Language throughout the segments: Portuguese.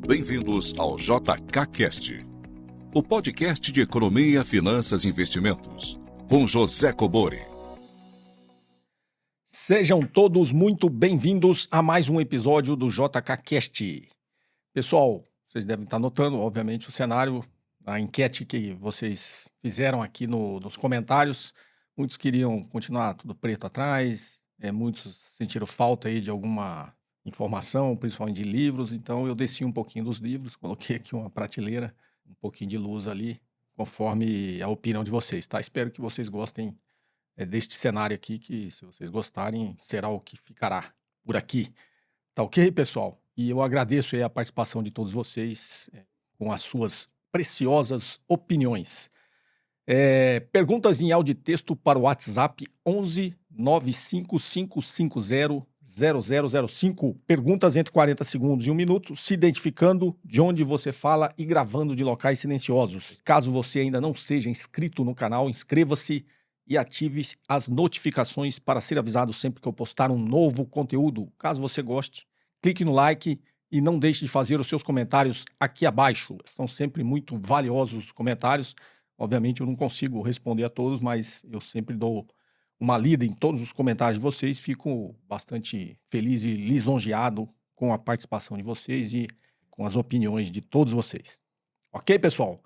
Bem-vindos ao JKCast, o podcast de economia, finanças e investimentos, com José Cobori. Sejam todos muito bem-vindos a mais um episódio do JKCast. Pessoal, vocês devem estar notando, obviamente, o cenário, a enquete que vocês fizeram aqui nos comentários. Muitos queriam continuar tudo preto atrás, muitos sentiram falta aí de alguma informação, principalmente de livros, então eu desci um pouquinho dos livros, coloquei aqui uma prateleira, um pouquinho de luz ali, conforme a opinião de vocês, tá? Espero que vocês gostem deste cenário aqui, que se vocês gostarem, será o que ficará por aqui. Tá ok, pessoal? E eu agradeço aí a participação de todos vocês com as suas preciosas opiniões. Perguntas em áudio e texto para o WhatsApp 11 95550 0005. Perguntas entre 40 segundos e 1 minuto, se identificando de onde você fala e gravando de locais silenciosos. Caso você ainda não seja inscrito no canal, inscreva-se e ative as notificações para ser avisado sempre que eu postar um novo conteúdo. Caso você goste, clique no like e não deixe de fazer os seus comentários aqui abaixo. São sempre muito valiosos os comentários. Obviamente eu não consigo responder a todos, mas eu sempre dou uma lida em todos os comentários de vocês. Fico bastante feliz e lisonjeado com a participação de vocês e com as opiniões de todos vocês. Ok, pessoal?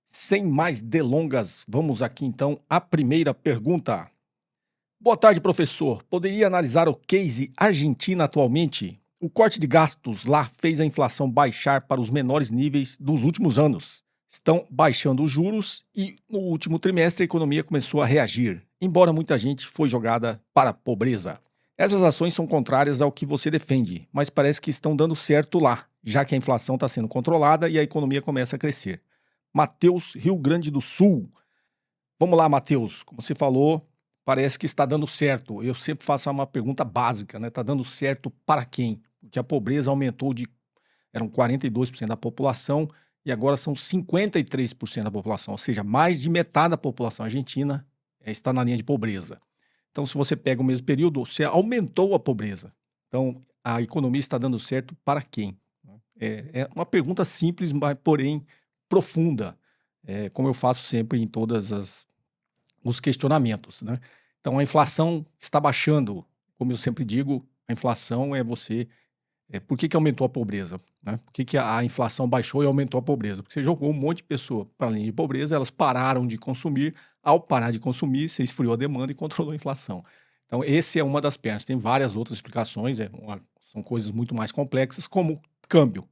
Sem mais delongas, vamos aqui então à primeira pergunta. Boa tarde, professor. Poderia analisar o case Argentina atualmente? O corte de gastos lá fez a inflação baixar para os menores níveis dos últimos anos. Estão baixando os juros e no último trimestre a economia começou a reagir, embora muita gente foi jogada para a pobreza. Essas ações são contrárias ao que você defende, mas parece que estão dando certo lá, já que a inflação está sendo controlada e a economia começa a crescer. Matheus, Rio Grande do Sul. Vamos lá, Matheus. Como você falou, parece que está dando certo. Eu sempre faço uma pergunta básica, né? Está dando certo para quem? Porque a pobreza aumentou eram 42% da população e agora são 53% da população. Ou seja, mais de metade da população argentina está na linha de pobreza. Então, se você pega o mesmo período, você aumentou a pobreza. Então, a economia está dando certo para quem? É uma pergunta simples, mas porém profunda, como eu faço sempre em todos os questionamentos, né? Então, a inflação está baixando. Como eu sempre digo, a inflação por que aumentou a pobreza? Né? Por que a inflação baixou e aumentou a pobreza? Porque você jogou um monte de pessoa para a linha de pobreza, elas pararam de consumir. Ao parar de consumir, você esfriou a demanda e controlou a inflação. Então, essa é uma das pernas. Tem várias outras explicações, são coisas muito mais complexas, como câmbio.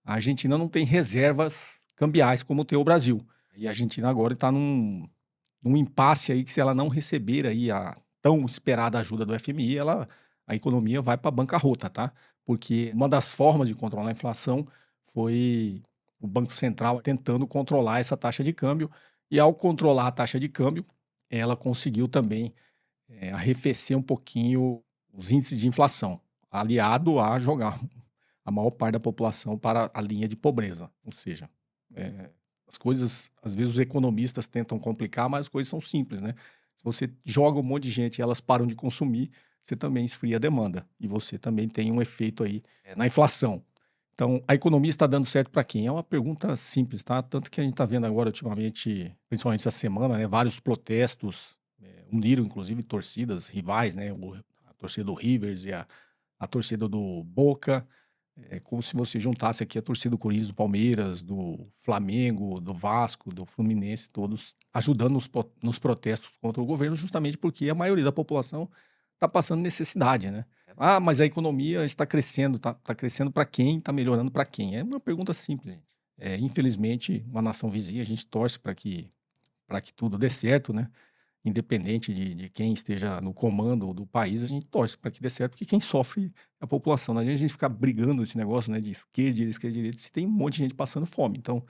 A Argentina não tem reservas cambiais como tem o Brasil. E a Argentina agora está num impasse aí que, se ela não receber aí a tão esperada ajuda do FMI, a economia vai para a bancarrota, tá? Porque uma das formas de controlar a inflação foi o Banco Central tentando controlar essa taxa de câmbio, e ao controlar a taxa de câmbio, ela conseguiu também arrefecer um pouquinho os índices de inflação, aliado a jogar a maior parte da população para a linha de pobreza. Ou seja, as coisas, às vezes os economistas tentam complicar, mas as coisas são simples, né? Se você joga um monte de gente e elas param de consumir, você também esfria a demanda e você também tem um efeito aí na inflação. Então, a economia está dando certo para quem? É uma pergunta simples, tá? Tanto que a gente está vendo agora, ultimamente, principalmente essa semana, né, vários protestos, uniram inclusive torcidas rivais, né? A torcida do Rivers e a torcida do Boca. É como se você juntasse aqui a torcida do Corinthians, do Palmeiras, do Flamengo, do Vasco, do Fluminense, todos ajudando nos protestos contra o governo, justamente porque a maioria da população está passando necessidade, né? Ah, mas a economia está crescendo, está crescendo para quem? Está melhorando para quem? É uma pergunta simples, gente. Infelizmente, uma nação vizinha, a gente torce para que tudo dê certo, né? Independente de quem esteja no comando do país, a gente torce para que dê certo, porque quem sofre é a população. Não adianta a gente ficar brigando esse negócio, né, de esquerda, direita, se tem um monte de gente passando fome. Então,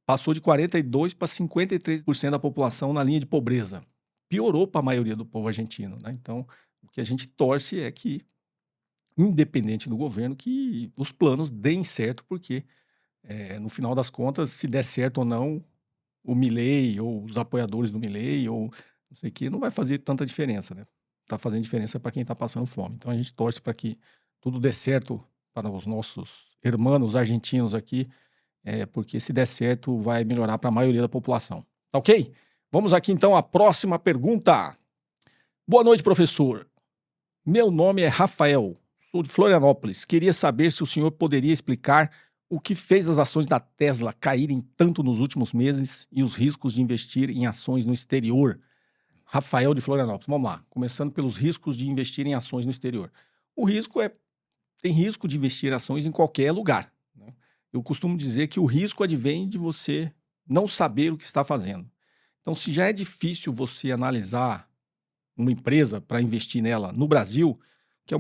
passou de 42% para 53% da população na linha de pobreza. Piorou para a maioria do povo argentino, né? Então, o que a gente torce é que, independente do governo, que os planos deem certo, porque, no final das contas, se der certo ou não, o Milei ou os apoiadores do Milei ou não sei o que, não vai fazer tanta diferença, né? Tá fazendo diferença para quem tá passando fome. Então a gente torce para que tudo dê certo para os nossos irmãos argentinos aqui, porque se der certo vai melhorar para a maioria da população. Tá ok? Vamos aqui então à próxima pergunta. Boa noite, professor. Meu nome é Rafael, sou de Florianópolis. Queria saber se o senhor poderia explicar o que fez as ações da Tesla caírem tanto nos últimos meses e os riscos de investir em ações no exterior. Rafael de Florianópolis. Vamos lá. Começando pelos riscos de investir em ações no exterior. O risco tem risco de investir em ações em qualquer lugar, né? Eu costumo dizer que o risco advém de você não saber o que está fazendo. Então, se já é difícil você analisar uma empresa para investir nela no Brasil, que é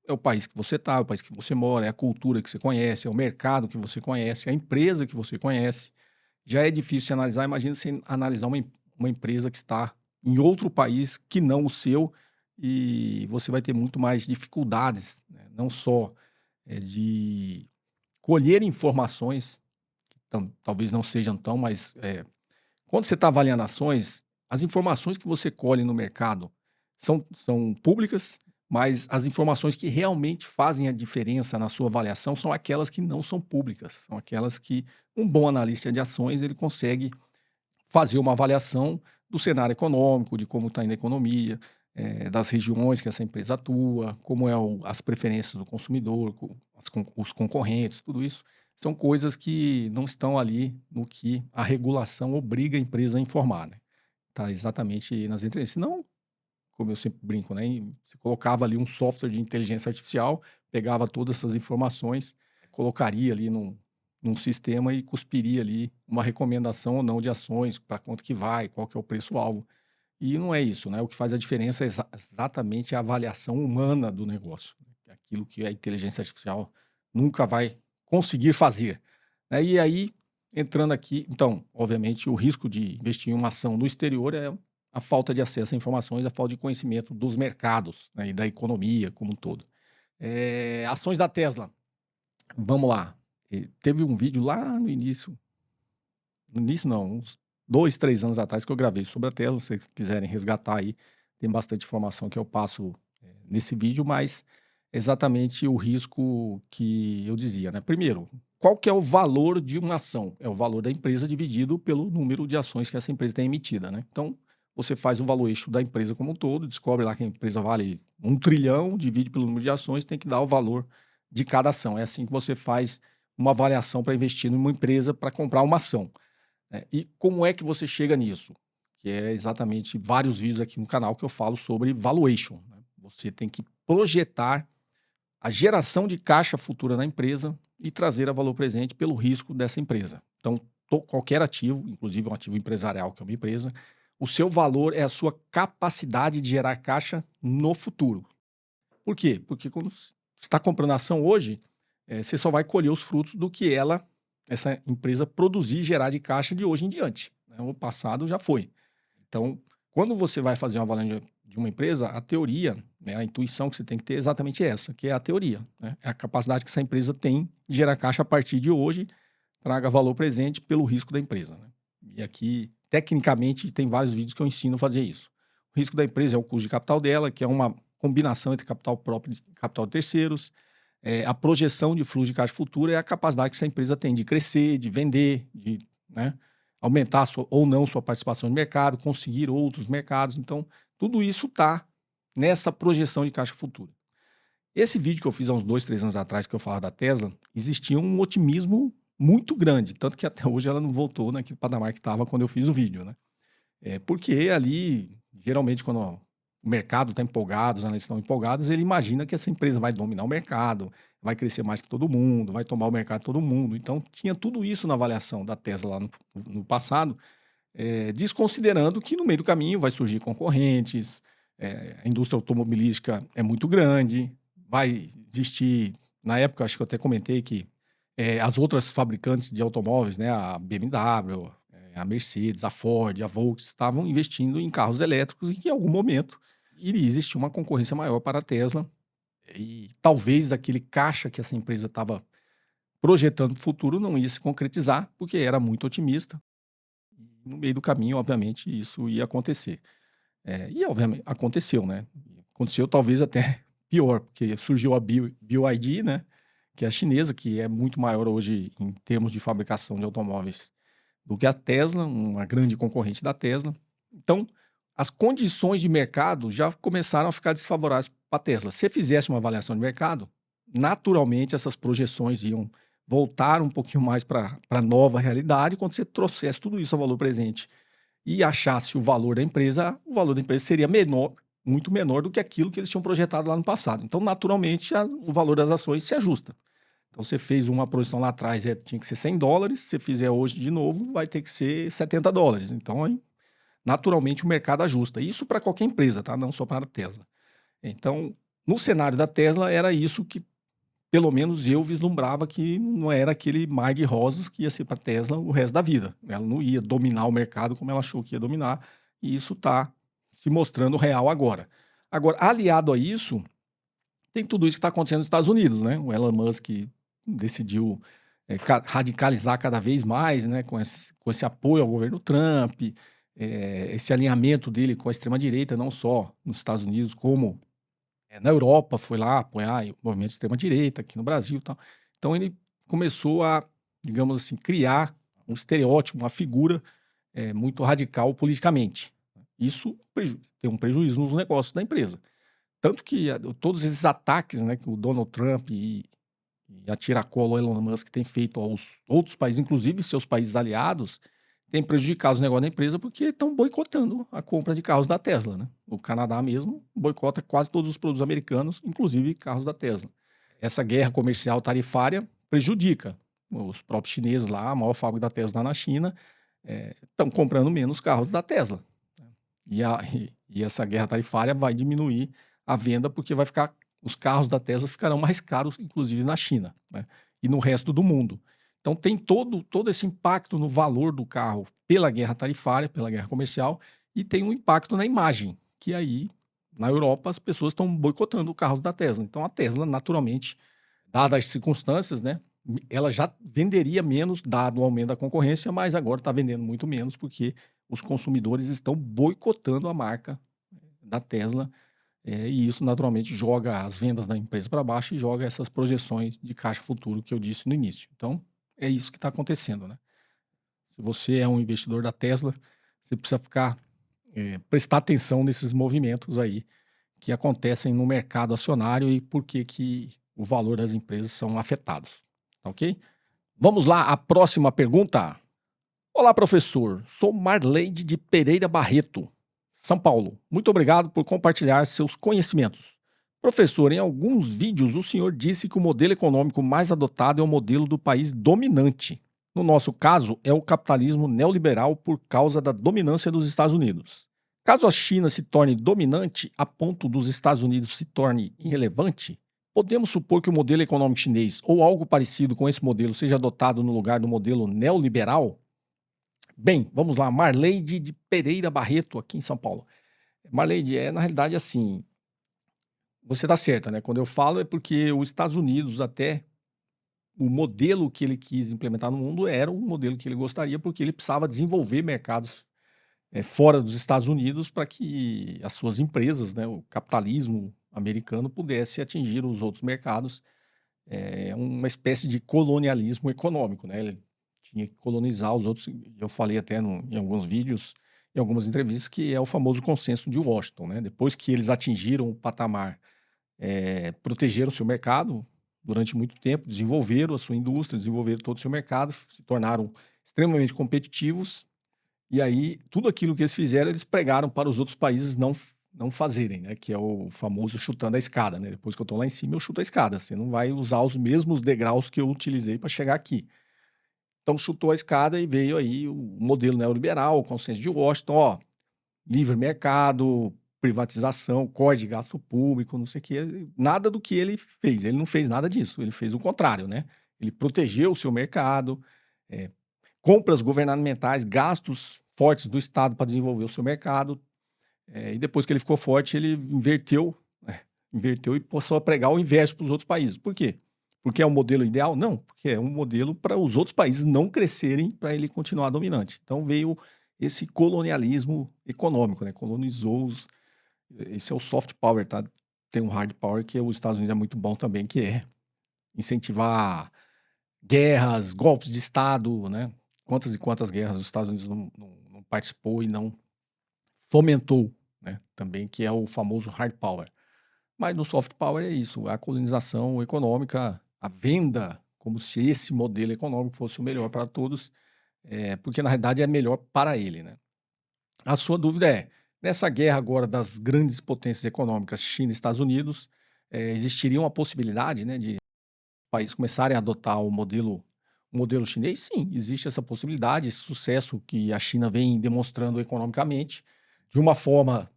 o país que você está, é o país que você mora, é a cultura que você conhece, é o mercado que você conhece, é a empresa que você conhece, já é difícil de analisar. Imagina você analisar uma empresa que está em outro país que não o seu, e você vai ter muito mais dificuldades, né? Não só de colher informações, que talvez não sejam tão, mas quando você está avaliando ações, as informações que você colhe no mercado são públicas, mas as informações que realmente fazem a diferença na sua avaliação são aquelas que não são públicas, são aquelas que um bom analista de ações ele consegue fazer uma avaliação do cenário econômico, de como está indo a economia, das regiões que essa empresa atua, como as preferências do consumidor, os concorrentes, tudo isso são coisas que não estão ali no que a regulação obriga a empresa a informar, né? Está exatamente nas entrelinhas. Senão, como eu sempre brinco, né? Você colocava ali um software de inteligência artificial, pegava todas essas informações, colocaria ali num sistema e cuspiria ali uma recomendação ou não de ações, para quanto que vai, qual que é o preço-alvo. E não é isso, né? O que faz a diferença é exatamente a avaliação humana do negócio. Aquilo que a inteligência artificial nunca vai conseguir fazer, né? E aí, entrando aqui, então, obviamente, o risco de investir em uma ação no exterior é a falta de acesso a informações, a falta de conhecimento dos mercados, né, e da economia como um todo. Ações da Tesla. Vamos lá. Teve um vídeo lá no início não, uns 2, 3 anos atrás que eu gravei sobre a Tesla. Se vocês quiserem resgatar aí, tem bastante informação que eu passo nesse vídeo, mas exatamente o risco que eu dizia, né? Primeiro, qual que é o valor de uma ação? É o valor da empresa dividido pelo número de ações que essa empresa tem emitida, né? Então, você faz o valuation da empresa como um todo, descobre lá que a empresa vale 1 trilhão, divide pelo número de ações, tem que dar o valor de cada ação. É assim que você faz uma avaliação para investir numa empresa, para comprar uma ação, né? E como é que você chega nisso? Que é exatamente vários vídeos aqui no canal que eu falo sobre valuation, né? Você tem que projetar a geração de caixa futura na empresa e trazer a valor presente pelo risco dessa empresa. Então, qualquer ativo, inclusive um ativo empresarial, que é uma empresa, o seu valor é a sua capacidade de gerar caixa no futuro. Por quê? Porque quando você está comprando ação hoje, você só vai colher os frutos do que essa empresa produzir e gerar de caixa de hoje em diante, né? O passado já foi. Então, quando você vai fazer uma avaliação de uma empresa, a teoria, né, a intuição que você tem que ter é exatamente essa, que é a teoria, né? É a capacidade que essa empresa tem de gerar caixa a partir de hoje, traga valor presente pelo risco da empresa, né? E aqui, tecnicamente, tem vários vídeos que eu ensino a fazer isso. O risco da empresa é o custo de capital dela, que é uma combinação entre capital próprio e capital de terceiros. A projeção de fluxo de caixa futura é a capacidade que essa empresa tem de crescer, de vender, de, né, aumentar ou não sua participação no mercado, conseguir outros mercados. Então, tudo isso está nessa projeção de caixa futura. Esse vídeo que eu fiz há uns 2, 3 anos atrás, que eu falava da Tesla, existia um otimismo muito grande, tanto que até hoje ela não voltou naquele patamar que estava quando eu fiz o vídeo, né? Porque ali, geralmente, quando o mercado está empolgado, os analistas estão empolgados, ele imagina que essa empresa vai dominar o mercado, vai crescer mais que todo mundo, vai tomar o mercado de todo mundo. Então, tinha tudo isso na avaliação da Tesla lá no passado, desconsiderando que no meio do caminho vai surgir concorrentes, a indústria automobilística é muito grande, vai existir, na época, acho que eu até comentei que as outras fabricantes de automóveis, né, a BMW, a Mercedes, a Ford, a Volkswagen, estavam investindo em carros elétricos e que em algum momento iria existir uma concorrência maior para a Tesla e talvez aquele caixa que essa empresa estava projetando para o futuro não ia se concretizar porque era muito otimista. No meio do caminho, obviamente, isso ia acontecer. E, obviamente, aconteceu, né? Aconteceu talvez até pior, porque surgiu a BYD, né? que é a chinesa, que é muito maior hoje em termos de fabricação de automóveis do que a Tesla, uma grande concorrente da Tesla. Então, as condições de mercado já começaram a ficar desfavoráveis para a Tesla. Se fizesse uma avaliação de mercado, naturalmente essas projeções iam voltar um pouquinho mais para a nova realidade quando você trouxesse tudo isso ao valor presente e achasse o valor da empresa seria menor, muito menor do que aquilo que eles tinham projetado lá no passado. Então, naturalmente, o valor das ações se ajusta. Então, você fez uma projeção lá atrás, tinha que ser $100, se você fizer hoje de novo, vai ter que ser $70. Então, aí, naturalmente, o mercado ajusta. Isso para qualquer empresa, tá? Não só para a Tesla. Então, no cenário da Tesla, era isso que, pelo menos, eu vislumbrava que não era aquele mar de rosas que ia ser para a Tesla o resto da vida. Ela não ia dominar o mercado como ela achou que ia dominar, e isso está se mostrando real agora. Agora, aliado a isso, tem tudo isso que está acontecendo nos Estados Unidos, né? O Elon Musk decidiu radicalizar cada vez mais, né? Com esse apoio ao governo Trump, esse alinhamento dele com a extrema-direita, não só nos Estados Unidos, como na Europa, foi lá apoiar o movimento de extrema-direita, aqui no Brasil e tal. Então ele começou a, digamos assim, criar um estereótipo, uma figura muito radical politicamente. Isso tem um prejuízo nos negócios da empresa. Tanto que todos esses ataques, né, que o Donald Trump e a tiracolo Elon Musk tem feito aos outros países, inclusive seus países aliados, tem prejudicado os negócios da empresa porque estão boicotando a compra de carros da Tesla, né? O Canadá mesmo boicota quase todos os produtos americanos, inclusive carros da Tesla. Essa guerra comercial tarifária prejudica os próprios chineses lá, a maior fábrica da Tesla na China, estão comprando menos carros da Tesla. E essa guerra tarifária vai diminuir a venda porque os carros da Tesla ficarão mais caros, inclusive na China, né? E no resto do mundo. Então tem todo esse impacto no valor do carro pela guerra tarifária, pela guerra comercial, e tem um impacto na imagem, que aí, na Europa, as pessoas estão boicotando os carros da Tesla. Então a Tesla, naturalmente, dadas as circunstâncias, né, ela já venderia menos, dado o aumento da concorrência, mas agora está vendendo muito menos, porque os consumidores estão boicotando a marca da Tesla, e isso naturalmente joga as vendas da empresa para baixo e joga essas projeções de caixa futuro que eu disse no início. Então, é isso que está acontecendo, né? Se você é um investidor da Tesla, você precisa prestar atenção nesses movimentos aí que acontecem no mercado acionário e por que o valor das empresas são afetados, tá ok? Vamos lá, a próxima pergunta. Olá, professor. Sou Marleide de Pereira Barreto, São Paulo. Muito obrigado por compartilhar seus conhecimentos. Professor, em alguns vídeos o senhor disse que o modelo econômico mais adotado é o modelo do país dominante. No nosso caso, é o capitalismo neoliberal por causa da dominância dos Estados Unidos. Caso a China se torne dominante a ponto dos Estados Unidos se torne irrelevante, podemos supor que o modelo econômico chinês ou algo parecido com esse modelo seja adotado no lugar do modelo neoliberal? Bem, vamos lá, Marleide de Pereira Barreto, aqui em São Paulo. Marleide, na realidade, assim, você está certa, né? Quando eu falo é porque os Estados Unidos, até o modelo que ele quis implementar no mundo era o modelo que ele gostaria, porque ele precisava desenvolver mercados fora dos Estados Unidos para que as suas empresas, né, o capitalismo americano, pudesse atingir os outros mercados. É uma espécie de colonialismo econômico, né? Ele tinha que colonizar os outros. Eu falei até em alguns vídeos, em algumas entrevistas, que é o famoso consenso de Washington, né? Depois que eles atingiram o patamar, protegeram o seu mercado durante muito tempo, desenvolveram a sua indústria, desenvolveram todo o seu mercado, se tornaram extremamente competitivos, e aí tudo aquilo que eles fizeram, eles pregaram para os outros países não fazerem, né? Que é o famoso chutando a escada, né? Depois que eu estou lá em cima, eu chuto a escada. Você não vai usar os mesmos degraus que eu utilizei para chegar aqui. Então chutou a escada e veio aí o modelo neoliberal, o consenso de Washington, ó, livre mercado, privatização, corte de gasto público, não sei o quê. Nada do que ele fez. Ele não fez nada disso. Ele fez o contrário, né? Ele protegeu o seu mercado, compras governamentais, gastos fortes do Estado para desenvolver o seu mercado. E depois que ele ficou forte, ele inverteu e passou a pregar o inverso para os outros países. Por quê? Porque é um modelo ideal? Não, porque é um modelo para os outros países não crescerem, para ele continuar dominante. Então veio esse colonialismo econômico, né? Colonizou esse é o soft power, tá? Tem um hard power que os Estados Unidos é muito bom também, que é incentivar guerras, golpes de Estado, né? Quantas e quantas guerras os Estados Unidos não participou e não fomentou, né? Também, que é o famoso hard power. Mas no soft power é isso, a colonização econômica, a venda, como se esse modelo econômico fosse o melhor para todos, porque na realidade é melhor para ele, né? A sua dúvida é, nessa guerra agora das grandes potências econômicas, China e Estados Unidos, existiria uma possibilidade, né, de países começarem a adotar o modelo chinês? Sim, existe essa possibilidade, esse sucesso que a China vem demonstrando economicamente, de uma forma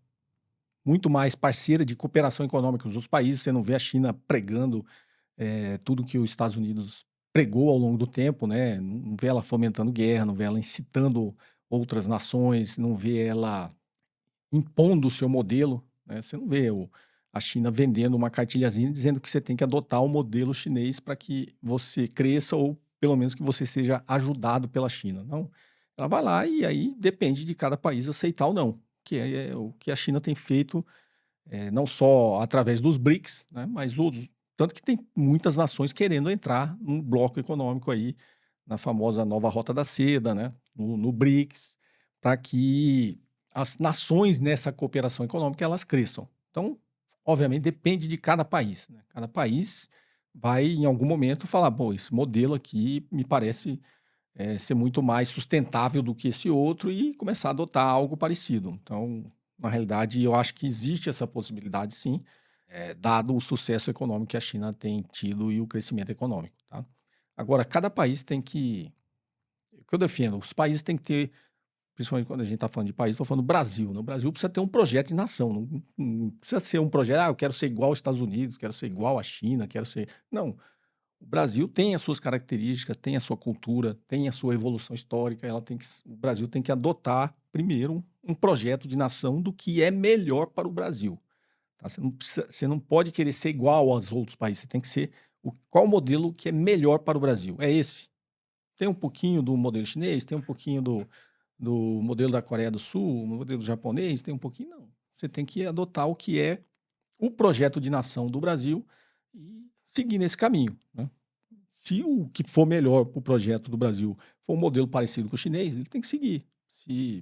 muito mais parceira de cooperação econômica com os outros países. Você não vê a China pregando tudo que os Estados Unidos pregou ao longo do tempo, né? Não vê ela fomentando guerra, não vê ela incitando outras nações, não vê ela impondo o seu modelo, né? Você não vê a China vendendo uma cartilhazinha dizendo que você tem que adotar o modelo chinês para que você cresça ou pelo menos que você seja ajudado pela China. Não, ela vai lá e aí depende de cada país aceitar ou não, que é o que a China tem feito, não só através dos BRICS, né, mas outros. Tanto que tem muitas nações querendo entrar num bloco econômico aí, na famosa nova Rota da Seda, né, no BRICS, para que as nações nessa cooperação econômica elas cresçam. Então, obviamente, depende de cada país, né? Cada país vai, em algum momento, falar: pô, esse modelo aqui me parece ser muito mais sustentável do que esse outro e começar a adotar algo parecido. Então, na realidade, eu acho que existe essa possibilidade, sim, dado o sucesso econômico que a China tem tido e o crescimento econômico, tá? Agora, cada país tem que. O que eu defendo, os países têm que ter, principalmente quando a gente está falando de país, estou falando do Brasil. No Brasil precisa ter um projeto de nação, não precisa ser um projeto, eu quero ser igual aos Estados Unidos, quero ser igual à China, quero ser. Não. O Brasil tem as suas características, tem a sua cultura, tem a sua evolução histórica. O Brasil tem que adotar, primeiro, um projeto de nação do que é melhor para o Brasil. Tá? Você não pode querer ser igual aos outros países. Você tem que ser qual o modelo que é melhor para o Brasil. É esse. Tem um pouquinho do modelo chinês, tem um pouquinho do modelo da Coreia do Sul, o modelo japonês, tem um pouquinho. Não. Você tem que adotar o que é o projeto de nação do Brasil e seguir nesse caminho, né? Se o que for melhor para o projeto do Brasil for um modelo parecido com o chinês, ele tem que seguir.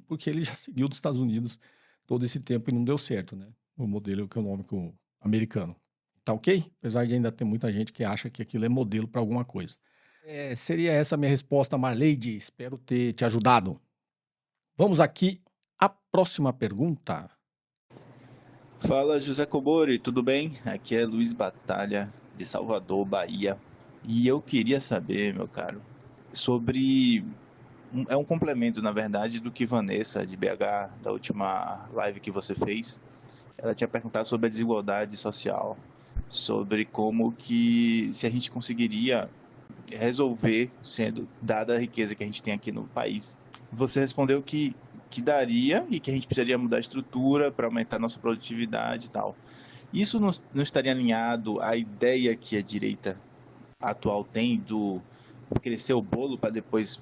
Porque ele já seguiu dos Estados Unidos todo esse tempo e não deu certo, né? O modelo econômico americano. Tá ok? Apesar de ainda ter muita gente que acha que aquilo é modelo para alguma coisa. Seria essa a minha resposta, Marleide. Espero ter te ajudado. Vamos aqui à próxima pergunta. Fala José Cobori, tudo bem? Aqui é Luiz Batalha, de Salvador, Bahia. E eu queria saber, meu caro, sobre. É um complemento, na verdade, do que Vanessa, de BH, da última live que você fez. Ela tinha perguntado sobre a desigualdade social, sobre como que se a gente conseguiria resolver, sendo dada a riqueza que a gente tem aqui no país. Você respondeu que daria e que a gente precisaria mudar a estrutura para aumentar a nossa produtividade e tal. Isso não estaria alinhado à ideia que a direita atual tem do crescer o bolo para depois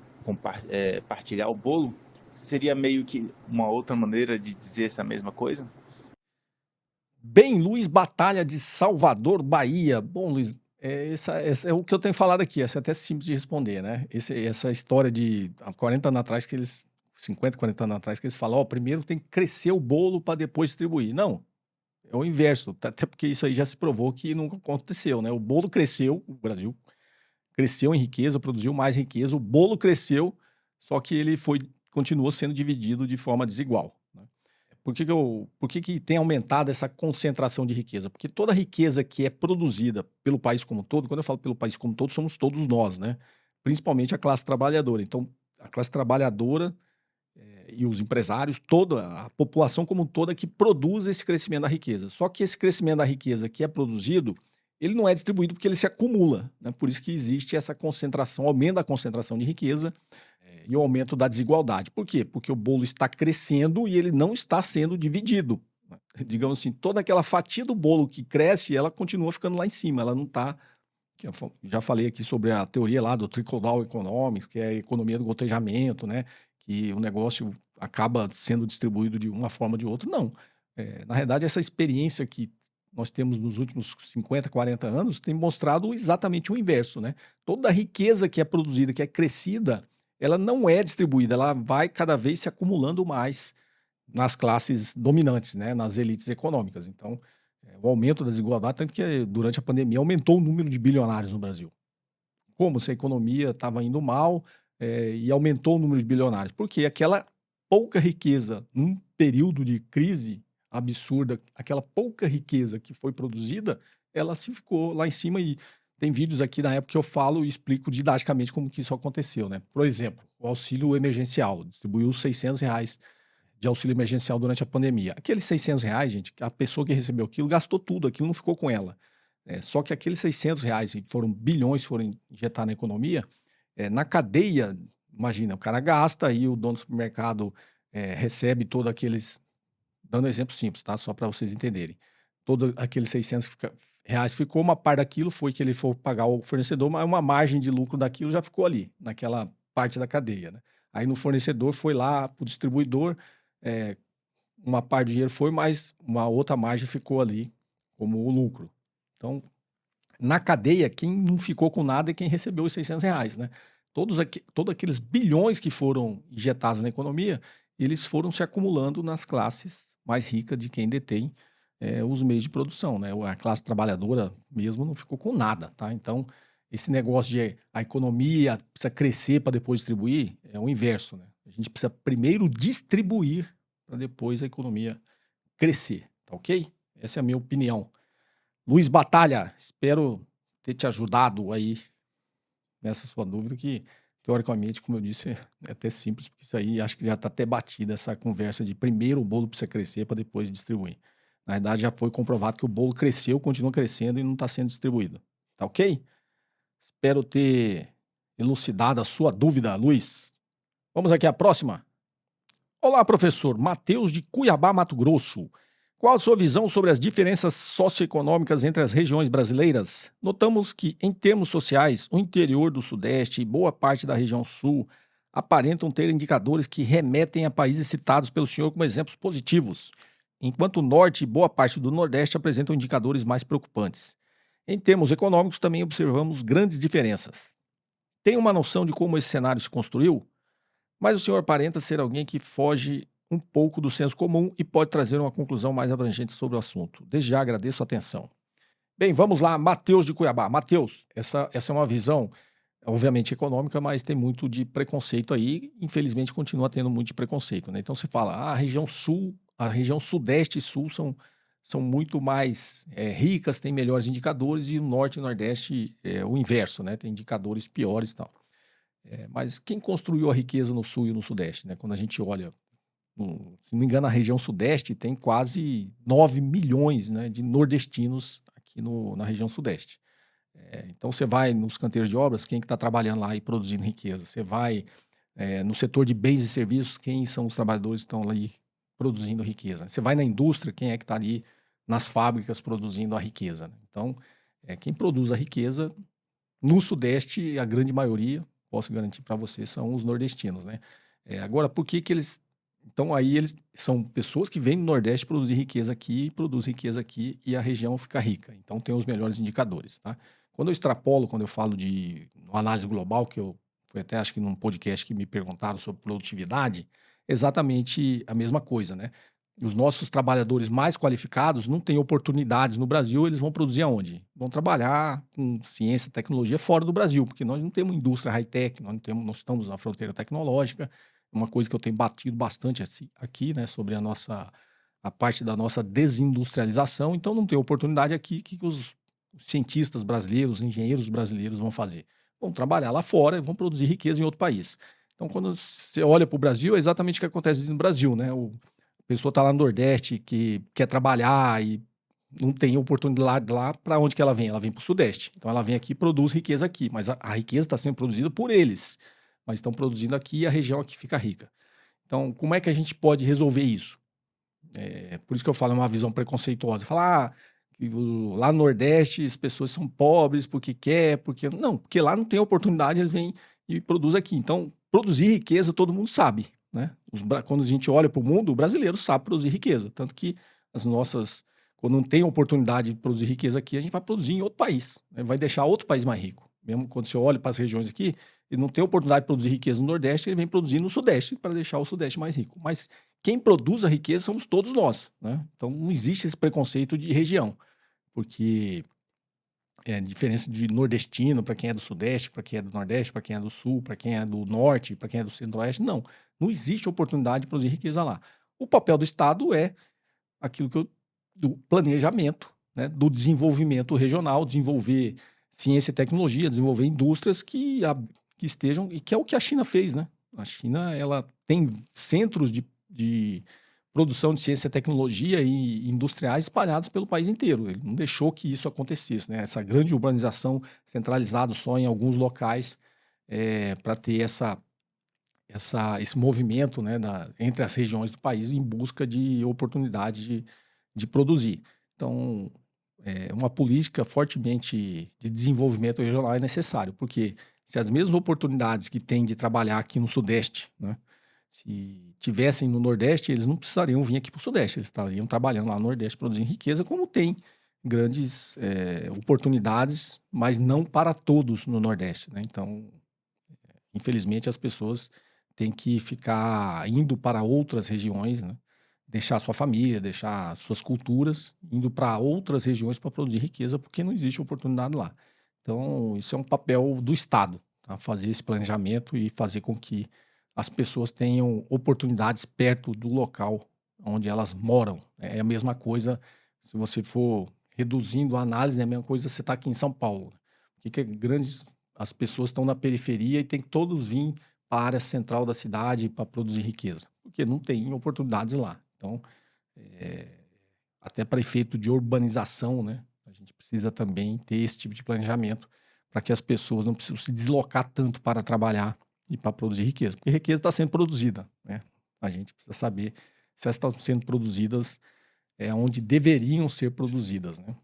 partilhar o bolo? Seria meio que uma outra maneira de dizer essa mesma coisa? Bem, Luiz Batalha de Salvador, Bahia. Bom, Luiz, essa é o que eu tenho falado aqui. Essa é até simples de responder, né? Essa história de há 40 anos atrás, 50, 40 anos atrás, que eles falam, primeiro tem que crescer o bolo para depois distribuir. Não, é o inverso, até porque isso aí já se provou que nunca aconteceu, né? O bolo cresceu, o Brasil cresceu em riqueza, produziu mais riqueza, o bolo cresceu, só que ele continuou sendo dividido de forma desigual, né? Por que tem aumentado essa concentração de riqueza? Porque toda riqueza que é produzida pelo país como um todo, quando eu falo pelo país como um todo, somos todos nós, né? Principalmente a classe trabalhadora. Então, a classe trabalhadora e os empresários, toda a população como um todo é que produz esse crescimento da riqueza. Só que esse crescimento da riqueza que é produzido, ele não é distribuído porque ele se acumula, né? Por isso que existe essa concentração, aumento da concentração de riqueza e o aumento da desigualdade. Por quê? Porque o bolo está crescendo e ele não está sendo dividido, né? Digamos assim, toda aquela fatia do bolo que cresce, ela continua ficando lá em cima, ela não está... Já falei aqui sobre a teoria lá do trickle-down economics, que é a economia do gotejamento, né? Que o negócio acaba sendo distribuído de uma forma ou de outra. Não. Na realidade, essa experiência que nós temos nos últimos 50, 40 anos, tem mostrado exatamente o inverso, né? Toda a riqueza que é produzida, que é crescida, ela não é distribuída, ela vai cada vez se acumulando mais nas classes dominantes, né? Nas elites econômicas. Então, o aumento da desigualdade, tanto que durante a pandemia aumentou o número de bilionários no Brasil. Como se a economia estava indo mal e aumentou o número de bilionários? Porque aquela pouca riqueza, num período de crise absurda, aquela pouca riqueza que foi produzida, ela se ficou lá em cima e tem vídeos aqui na época que eu falo e explico didaticamente como que isso aconteceu, né? Por exemplo, o auxílio emergencial, distribuiu R$600 de auxílio emergencial durante a pandemia. Aqueles R$600, gente, a pessoa que recebeu aquilo gastou tudo, aquilo não ficou com ela. Só que aqueles R$600, e foram bilhões, foram injetar na economia, na cadeia, imagina, o cara gasta, aí o dono do supermercado recebe todos aqueles, dando um exemplo simples, tá? Só para vocês entenderem. Todo aqueles R$600 ficou, uma parte daquilo foi que ele for pagar o fornecedor, mas uma margem de lucro daquilo já ficou ali, naquela parte da cadeia, né? Aí no fornecedor foi lá para o distribuidor, uma parte do dinheiro foi, mas uma outra margem ficou ali como o lucro. Então, na cadeia, quem não ficou com nada é quem recebeu os R$600, né? Todos aqueles bilhões que foram injetados na economia, eles foram se acumulando nas classes mais ricas de quem detém os meios de produção, né? A classe trabalhadora mesmo não ficou com nada, tá? Então, esse negócio de a economia precisa crescer para depois distribuir é o inverso, né? A gente precisa primeiro distribuir para depois a economia crescer, tá ok? Essa é a minha opinião. Luiz Batalha, espero ter te ajudado aí nessa sua dúvida, que teoricamente, como eu disse, é até simples, porque isso aí acho que já está até batida essa conversa de primeiro o bolo precisa crescer para depois distribuir. Na verdade, já foi comprovado que o bolo cresceu, continua crescendo e não está sendo distribuído. Tá ok? Espero ter elucidado a sua dúvida, Luiz. Vamos aqui à próxima. Olá, professor. Matheus de Cuiabá, Mato Grosso. Qual a sua visão sobre as diferenças socioeconômicas entre as regiões brasileiras? Notamos que, em termos sociais, o interior do Sudeste e boa parte da região Sul aparentam ter indicadores que remetem a países citados pelo senhor como exemplos positivos, enquanto o Norte e boa parte do Nordeste apresentam indicadores mais preocupantes. Em termos econômicos, também observamos grandes diferenças. Tem uma noção de como esse cenário se construiu? Mas o senhor aparenta ser alguém que foge um pouco do senso comum e pode trazer uma conclusão mais abrangente sobre o assunto. Desde já agradeço a atenção. Bem, vamos lá, Matheus de Cuiabá. Matheus, essa é uma visão, obviamente, econômica, mas tem muito de preconceito aí. Infelizmente, continua tendo muito de preconceito, né? Então, você fala, a região Sul, a região Sudeste e Sul são muito mais ricas, têm melhores indicadores, e o Norte e o Nordeste é o inverso, né? Tem indicadores piores e tal. Mas quem construiu a riqueza no Sul e no Sudeste, né? Quando a gente olha, se não me engano, a região Sudeste tem quase 9 milhões, né, de nordestinos aqui na região Sudeste. Então, você vai nos canteiros de obras, quem que está trabalhando lá e produzindo riqueza? Você vai no setor de bens e serviços, quem são os trabalhadores que estão ali produzindo riqueza? Você vai na indústria, quem é que está ali nas fábricas produzindo a riqueza, né? Então, quem produz a riqueza no Sudeste, a grande maioria, posso garantir para você, são os nordestinos, né? Agora, por que eles... Então, aí eles são pessoas que vêm do Nordeste produzir riqueza aqui, produzem riqueza aqui e a região fica rica. Então, tem os melhores indicadores, tá? Quando eu extrapolo, quando eu falo de uma análise global, foi até acho que num podcast que me perguntaram sobre produtividade, exatamente a mesma coisa, né? Os nossos trabalhadores mais qualificados não têm oportunidades no Brasil, eles vão produzir aonde? Vão trabalhar com ciência e tecnologia fora do Brasil, porque nós não temos indústria high-tech, nós estamos na fronteira tecnológica. Uma coisa que eu tenho batido bastante aqui, né, sobre a parte da nossa desindustrialização. Então, não tem oportunidade aqui que os cientistas brasileiros, engenheiros brasileiros vão fazer. Vão trabalhar lá fora e vão produzir riqueza em outro país. Então, quando você olha para o Brasil, é exatamente o que acontece no Brasil, né? A pessoa está lá no Nordeste, que quer trabalhar e não tem oportunidade lá, para onde que ela vem? Ela vem para o Sudeste. Então, ela vem aqui e produz riqueza aqui, mas a riqueza está sendo produzida por eles, mas estão produzindo aqui e a região aqui fica rica. Então, como é que a gente pode resolver isso? Por isso que eu falo, é uma visão preconceituosa. Falar lá no Nordeste as pessoas são pobres porque quer, porque... Não, porque lá não tem oportunidade, eles vêm e produzem aqui. Então, produzir riqueza todo mundo sabe, né? Quando a gente olha para o mundo, o brasileiro sabe produzir riqueza. Tanto que as nossas Quando não tem oportunidade de produzir riqueza aqui, a gente vai produzir em outro país, né? Vai deixar outro país mais rico. Mesmo quando você olha para as regiões aqui, ele não tem oportunidade de produzir riqueza no Nordeste, ele vem produzir no Sudeste para deixar o Sudeste mais rico. Mas quem produz a riqueza somos todos nós, né? Então não existe esse preconceito de região, porque é diferença de nordestino para quem é do Sudeste, para quem é do Nordeste, para quem é do Sul, para quem é do Norte, para quem é do Centro-Oeste. Não existe oportunidade de produzir riqueza lá. O papel do Estado é aquilo do planejamento, né, do desenvolvimento regional, desenvolver ciência e tecnologia, desenvolver indústrias que estejam, e que é o que a China fez, né? A China, ela tem centros de produção de ciência e tecnologia e industriais espalhados pelo país inteiro. Ele não deixou que isso acontecesse, né? Essa grande urbanização centralizada só em alguns locais para ter esse movimento, né, entre as regiões do país em busca de oportunidade de produzir. Então, uma política fortemente de desenvolvimento regional é necessário, porque se as mesmas oportunidades que tem de trabalhar aqui no Sudeste, né, se tivessem no Nordeste, eles não precisariam vir aqui para o Sudeste, eles estariam trabalhando lá no Nordeste produzindo riqueza, como tem grandes oportunidades, mas não para todos no Nordeste, né? Então, infelizmente, as pessoas têm que ficar indo para outras regiões, né? Deixar sua família, deixar suas culturas, indo para outras regiões para produzir riqueza, porque não existe oportunidade lá. Então, isso é um papel do Estado, tá? Fazer esse planejamento e fazer com que as pessoas tenham oportunidades perto do local onde elas moram. É a mesma coisa, se você for reduzindo a análise, é a mesma coisa você está aqui em São Paulo. Por que as pessoas estão na periferia e tem que todos vir para a área central da cidade para produzir riqueza? Porque não tem oportunidades lá. Então, até para efeito de urbanização, né, a gente precisa também ter esse tipo de planejamento para que as pessoas não precisem se deslocar tanto para trabalhar e para produzir riqueza. Porque riqueza está sendo produzida, né? A gente precisa saber se elas estão sendo produzidas onde deveriam ser produzidas, né?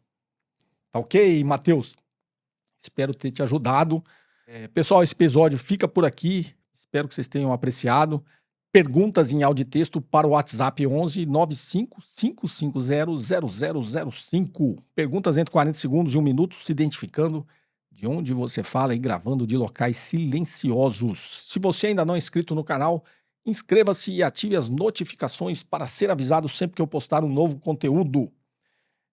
Tá ok, Matheus? Espero ter te ajudado. Pessoal, esse episódio fica por aqui. Espero que vocês tenham apreciado. Perguntas em áudio e texto para o WhatsApp 11 95 550 0005. Perguntas entre 40 segundos e 1 minuto, se identificando de onde você fala e gravando de locais silenciosos. Se você ainda não é inscrito no canal, inscreva-se e ative as notificações para ser avisado sempre que eu postar um novo conteúdo.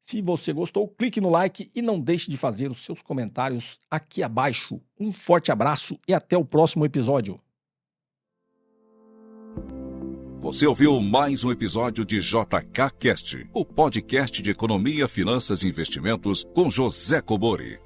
Se você gostou, clique no like e não deixe de fazer os seus comentários aqui abaixo. Um forte abraço e até o próximo episódio. Você ouviu mais um episódio de JK Cast, o podcast de economia, finanças e investimentos com José Cobori.